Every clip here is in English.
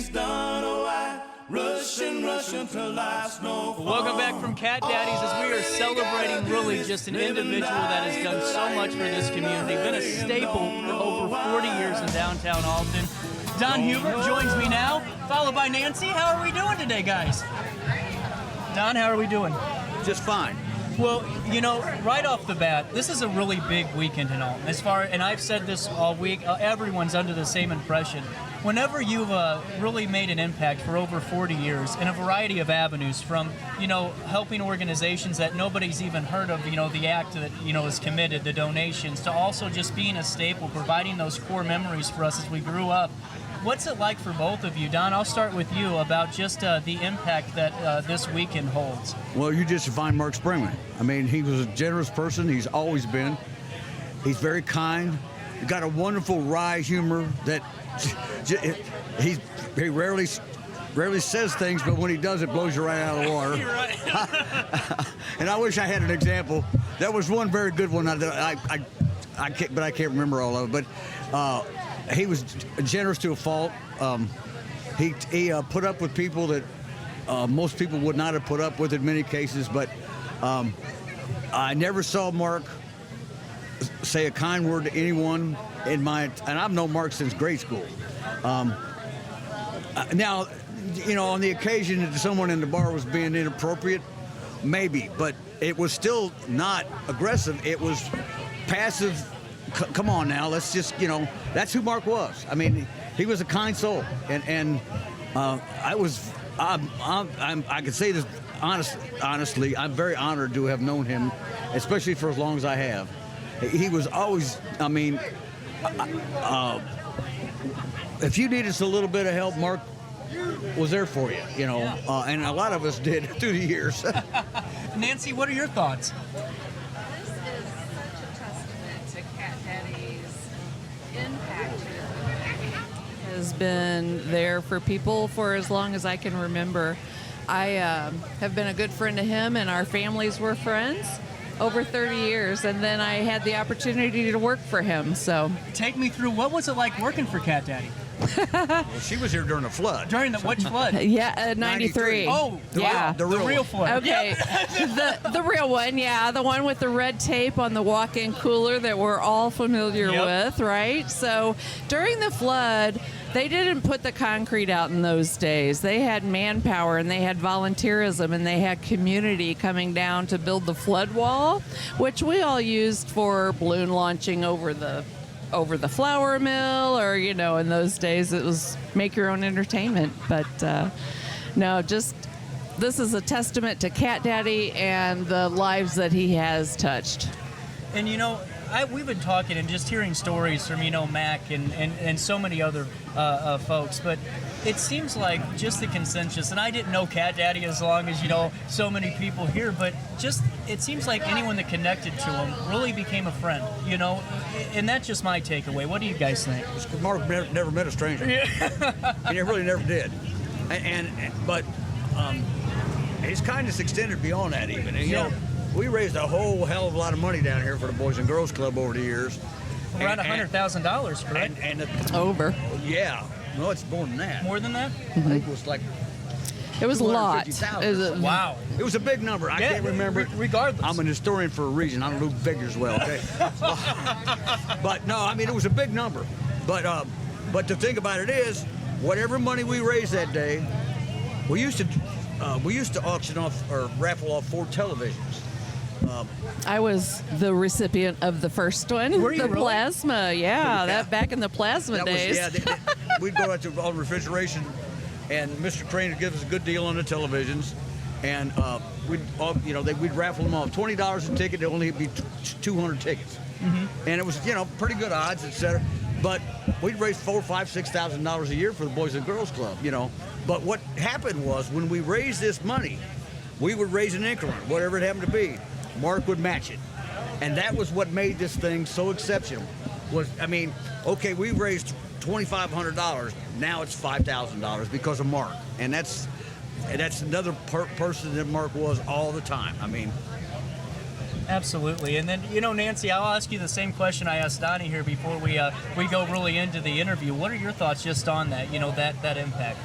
things done, oh, I rush until life's no fun. Welcome back from Cat Daddies as we are celebrating really just an individual that has done so much for this community, been a staple for over 40 years in downtown Alton. Don Hubert joins me now, followed by Nancy. How are we doing today, guys? Don, how are we doing? Just fine. Well, you know, right off the bat, this is a really big weekend in Alton. And I've said this all week, everyone's under the same impression. Whenever you've really made an impact for over 40 years in a variety of avenues, from, you know, helping organizations that nobody's even heard of, you know, the act that, you know, is committed, the donations, to also just being a staple, providing those core memories for us as we grew up. What's it like for both of you? Don, I'll start with you about just the impact that this weekend holds. Well, you just defined Mark Springman. I mean, he was a generous person. He's always been. He's very kind. He got a wonderful wry humor that he rarely says things, but when he does, it blows you right out of the water. You're right. And I wish I had an example. That was one very good one. I can't remember all of it. But he was generous to a fault. He put up with people that most people would not have put up with in many cases. But I never saw Mark say a kind word to anyone and I've known Mark since grade school. Now, you know, on the occasion that someone in the bar was being inappropriate, maybe, but it was still not aggressive. It was passive. Come on now, let's just, you know, that's who Mark was. I mean, he was a kind soul, and I could say this honestly, I'm very honored to have known him, especially for as long as I have. He was always, I mean, if you needed a little bit of help, Mark was there for you, you know, and a lot of us did through the years. Nancy, what are your thoughts? This is such a testament to Catdaddy's impact. Has been there for people for as long as I can remember. I have been a good friend to him, and our families were friends over 30 years, and then I had the opportunity to work for him. So take me through, what was it like working for Catdaddy? Well, she was here during the flood. During the which flood? Yeah, 93. Oh, yeah, the real flood. Okay, the real one, yeah, the one with the red tape on the walk-in cooler that we're all familiar with, right? So during the flood, they didn't put the concrete out in those days. They had manpower, and they had volunteerism, and they had community coming down to build the flood wall, which we all used for balloon launching over the flour mill, or, you know, in those days it was make your own entertainment. But no, just this is a testament to Catdaddy and the lives that he has touched. And, you know, we've been talking and just hearing stories from, you know, Mac and so many other folks, but it seems like just the consensus, and I didn't know Catdaddy as long as, you know, so many people here, but just it seems like anyone that connected to him really became a friend, you know, and that's just my takeaway. What do you guys think? Mark never met a stranger. He really never did. But his kindness extended beyond that even. And, you know, we raised a whole hell of a lot of money down here for the Boys and Girls Club over the years. Around $100,000, correct? Over. Yeah. No, it's more than that. More than that? I think it was like... It was a lot. Wow. It was a big number. I can't remember. Regardless. I'm an historian for a reason. I don't do figures well, okay? But no, I mean, it was a big number. But the thing about it is, whatever money we raised that day, we used to auction off or raffle off 4 televisions. I was the recipient of the first one. Were you the really? plasma, that back in the plasma days. We'd go out to all refrigeration, and Mr. Crane would give us a good deal on the televisions, and we'd raffle them off. $20 a ticket, there'd only be 200 tickets, and it was, you know, pretty good odds, etc. But we'd raise $4,000, $5,000, $6,000 a year for the Boys and Girls Club, you know. But what happened was, when we raised this money, we would raise an increment, whatever it happened to be. Mark would match it. And that was what made this thing so exceptional. Okay, we raised $2,500. Now it's $5,000 because of Mark. And that's another person that Mark was all the time. I mean, Absolutely. And then, Nancy, I'll ask you the same question I asked Donnie here before we go really into the interview. What are your thoughts just on that, that impact?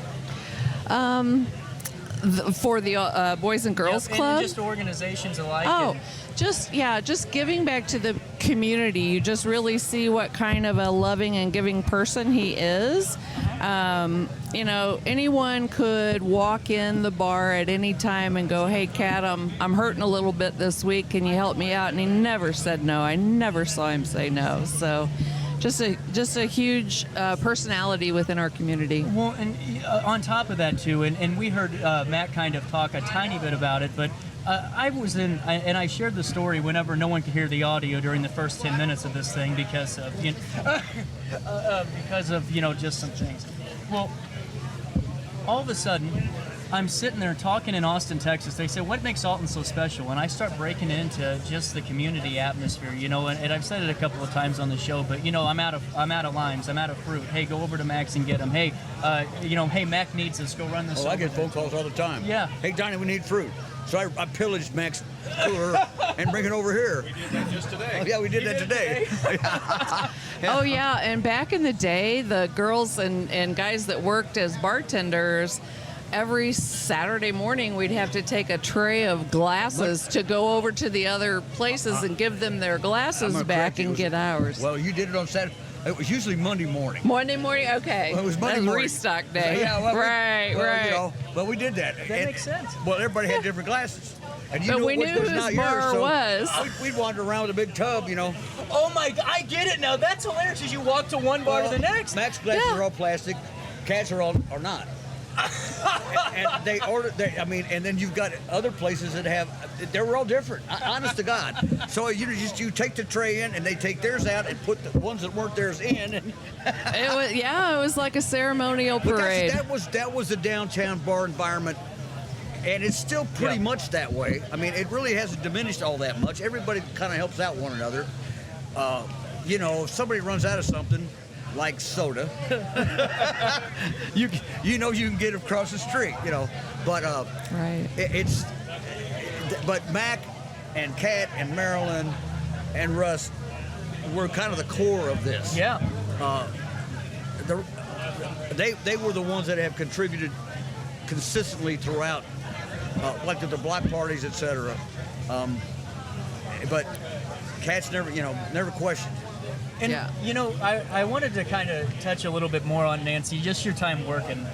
For the Boys and Girls Club? And just organizations alike. Oh, just giving back to the community. You just really see what kind of a loving and giving person he is. Anyone could walk in the bar at any time and go, "Hey, Kat, I'm hurting a little bit this week. Can you help me out?" And he never said no. I never saw him say no. So, just a huge personality within our community. Well, and on top of that too, and we heard Matt kind of talk a tiny bit about it, but I was in, and I shared the story whenever no one could hear the audio during the first 10 minutes of this thing because of just some things. Well, all of a sudden, I'm sitting there talking in Austin, Texas. They said, "What makes Alton so special?" And I start breaking into just the community atmosphere, and I've said it a couple of times on the show, but I'm out of limes, I'm out of fruit. Hey, go over to Max and get them. Hey, hey, Mac needs this. Go run this. Oh, I get phone calls all the time. Yeah. Hey, Donnie, we need fruit. So I pillaged Mac's cooler and bring it over here. We did that just today. Oh, yeah, we did that today. Oh, yeah. And back in the day, the girls and guys that worked as bartenders, every Saturday morning we'd have to take a tray of glasses to go over to the other places and give them their glasses back and get ours. Well, you did it on Saturday. It was usually Monday morning. Monday morning? Okay. Well, it was Monday That's morning. restock day. Yeah, well, right. But we did that. That makes sense. Well, everybody had different glasses. And But we knew which was whose not bar yours, so was. We'd wander around with a big tub, Oh my God, I get it now. That's hilarious as you walk to one bar to the next. Mac's glasses are all plastic. Cat's are not. and they ordered. And then you've got other places that have. They were all different. Honest to God. So you take the tray in, and they take theirs out and put the ones that weren't theirs in. And it was like a ceremonial parade. That was the downtown bar environment, and it's still pretty much that way. It really hasn't diminished all that much. Everybody kind of helps out one another. If somebody runs out of something, like soda, you can get it across the street, but right. But Mac and Kat and Marilyn and Russ were kind of the core of this. Yeah. They were the ones that have contributed consistently throughout, like the block parties, etc. But Kat's never questioned. And, Yeah. I wanted to kind of touch a little bit more on Nancy, just your time working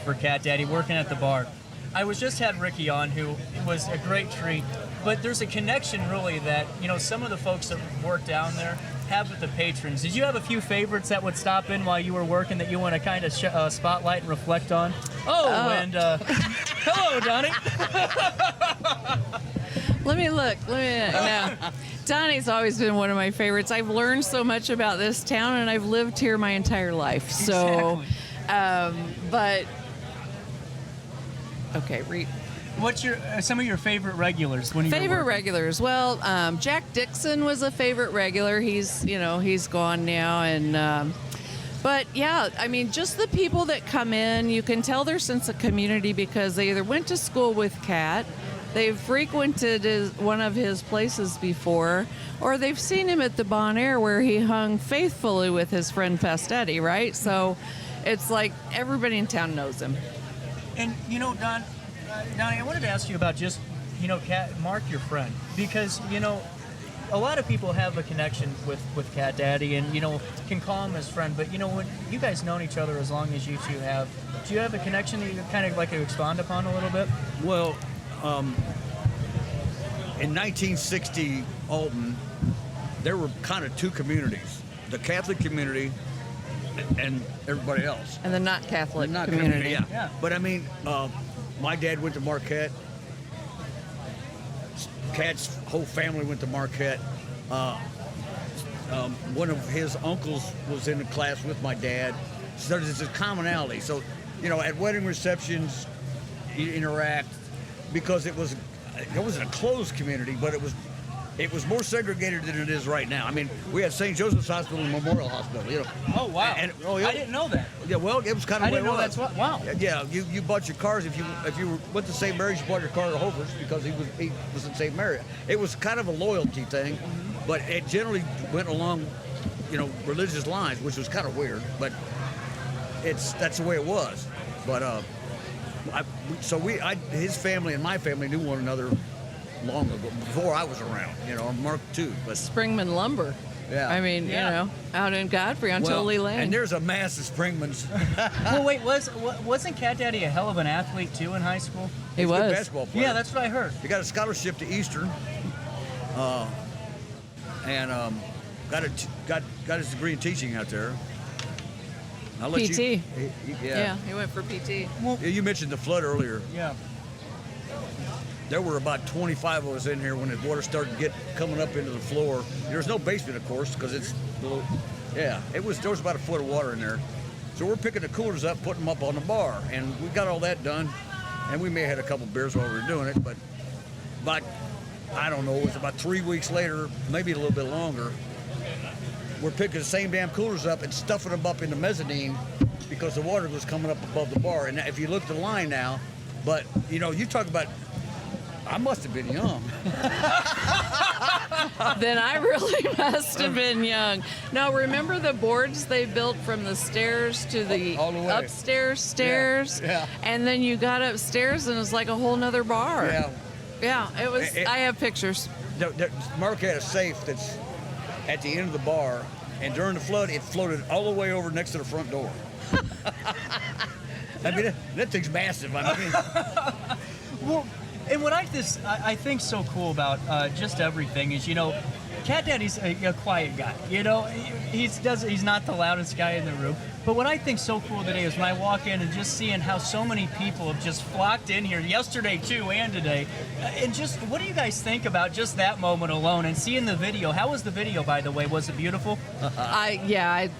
for Catdaddy, working at the bar. I just had Ricky on, who was a great treat, but there's a connection really that, some of the folks that work down there have with the patrons. Did you have a few favorites that would stop in while you were working that you want to kind of spotlight and reflect on? And hello, Donnie. Let me look. No. Donnie's always been one of my favorites. I've learned so much about this town, and I've lived here my entire life. So, Exactly. Okay, What's some of your favorite regulars when you were favorite working? regulars? Well, Jack Dixon was a favorite regular. He's gone now, and but yeah, just the people that come in, you can tell their sense of community because they either went to school with Cat, they've frequented one of his places before, or they've seen him at the Bon Air where he hung faithfully with his friend Festetti, right? So it's like everybody in town knows him. And, Donnie, I wanted to ask you about just, Mark, your friend, because, a lot of people have a connection with Catdaddy and, can call him his friend, but, when you guys known each other as long as you two have, do you have a connection that you kind of like to expand upon a little bit? Well, in 1960, Alton, there were kind of two communities: the Catholic community and everybody else. And the not Catholic Not community. yeah. But my dad went to Marquette. Cat's whole family went to Marquette. One of his uncles was in a class with my dad. So there's this commonality. So, at wedding receptions, you interact because it wasn't a closed community, but it was it was more segregated than it is right now. I mean, we had St. Joseph's Hospital and Memorial Hospital, you know. Oh, wow. Yeah. I didn't know that. Yeah, well, it was kind of I the way didn't it know was. that's what. Wow. Yeah, you bought your cars if you went to St. Mary's, you bought your car to Hofer's because he was in St. Mary. It was kind of a loyalty thing, but it generally went along, you know, religious lines, which was kind of weird, but that's the way it was. But his family and my family knew one another long ago, before I was around, you know, Mark too. But Springman Lumber. yeah, I mean, you know, out in Godfrey on Tully Lane. and there's a mass of Springmans. Well, wait, wasn't Cat Daddy a hell of an athlete too in high school? He He's a was. good basketball player. Yeah, that's what I heard. He got a scholarship to Eastern, and got his degree in teaching out there. I'll let PT. You, Yeah, he went for PT. Yeah, you mentioned the flood earlier. Yeah. There were about 25 of us in here when the water started coming up into the floor. There was no basement, of course, because it's below. Yeah, there was about a foot of water in there. So we're picking the coolers up, putting them up on the bar, and we got all that done. And we may have had a couple beers while we were doing it, but I don't know, it was about 3 weeks later, maybe a little bit longer. We're picking the same damn coolers up and stuffing them up in the mezzanine because the water was coming up above the bar. And if you look at the line now, but you know, you talk about, I must have been young. Then I really must have been young. No, remember the boards they built from the stairs to the All the way. upstairs stairs? Yeah. And then you got upstairs and it was like a whole nother bar. Yeah. Yeah, it was. I have pictures. Mark had a safe that's at the end of the bar, and during the flood, it floated all the way over next to the front door. I mean, that thing's massive. I mean, Well, and what I think so cool about just everything is, you know, Cat Daddy's a quiet guy. You know, he's not the loudest guy in the room. But what I think so cool today is when I walk in and just seeing how so many people have just flocked in here yesterday too and today, and just what do you guys think about just that moment alone and seeing the video? How was the video, by the way? Was it beautiful? I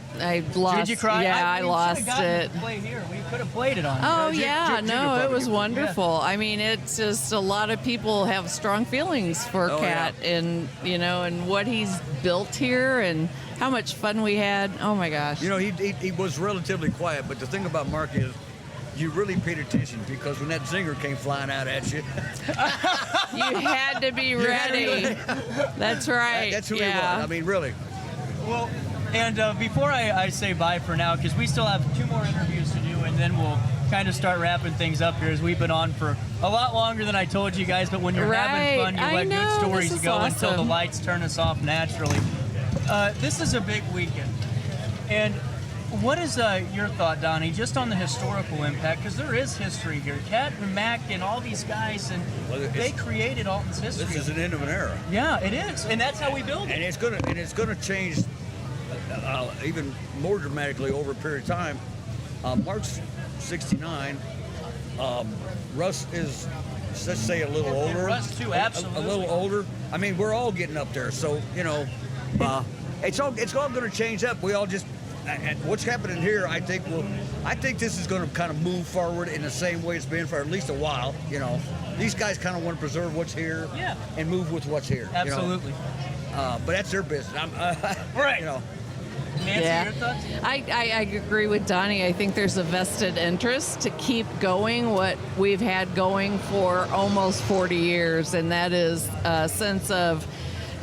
lost. Did you cry? Yeah, I lost it. To play here. We could have played it on. Oh Junior yeah, no, probably it was did. wonderful. I mean, it's just a lot of people have strong feelings for Oh, Cat, and you know, and what he's built here, and how much fun we had. Oh my gosh. you know, he was relatively quiet, but the thing about Mark is, you really paid attention because when that zinger came flying out at you, You had to be ready. That's right. that's who he yeah. was. I mean, really. Well, and before I say bye for now, because we still have 2 more interviews to do, and then we'll kind of start wrapping things up here, as we've been on for a lot longer than I told you guys. But when you're having fun, you I let know, good stories this is go until the awesome. lights turn us off naturally. This is a big weekend. And what is your thought, Donnie, just on the historical impact? Because there is history here. Cat and Mac and all these guys, and Well, they created Alton's history. This is an end of an era. Yeah, it is, and that's how we build And it. it's gonna change even more dramatically over a period of time. Mark's 69. Russ is, let's say, a little older. Russ too, absolutely. A little older. I mean, we're all getting up there. So you know, it's all going to change up. We all just. And what's happening here, I think this is going to kind of move forward in the same way it's been for at least a while. You know, these guys kind of want to preserve what's here, Yeah. and move with what's here. Absolutely. You know? But that's their business. Right. You know, Nancy, Yeah. your thoughts? I agree with Donnie. I think there's a vested interest to keep going what we've had going for almost 40 years, and that is a sense of,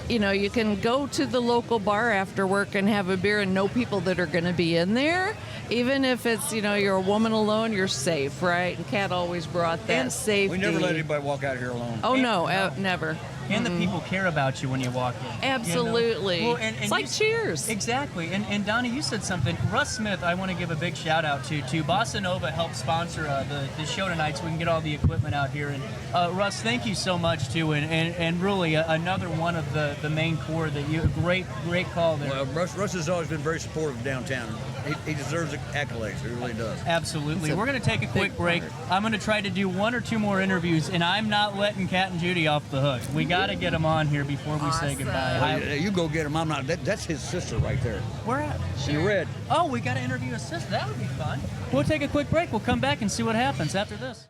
you know, you can go to the local bar after work and have a beer and know people that are going to be in there. Even if it's, you know, you're a woman alone, you're safe, right? And Cat always brought that And safety. we never let anybody walk out here alone. Oh, no, No. never. And the people care about you when you walk in. you know? Absolutely. Well, and It's you like Cheers. Exactly. And Donnie, you said something. Russ Smith, I want to give a big shout out to. Bossa Nova helped sponsor the show tonight, so we can get all the equipment out here. And Russ, thank you so much too. And really another one of the main core that you great call there. Well, Russ has always been very supportive of downtown. He deserves accolades. He really does. Absolutely. It's a We're going to take a quick big break. part. I'm going to try to do 1 or 2 more interviews, and I'm not letting Cat and Judy off the hook. We got to get them on here before we say Awesome. goodbye. You go get him. I'm not. That's his sister right there. Where at? In red. Oh, we got to interview a sister. That would be fun. We'll take a quick break. We'll come back and see what happens after this.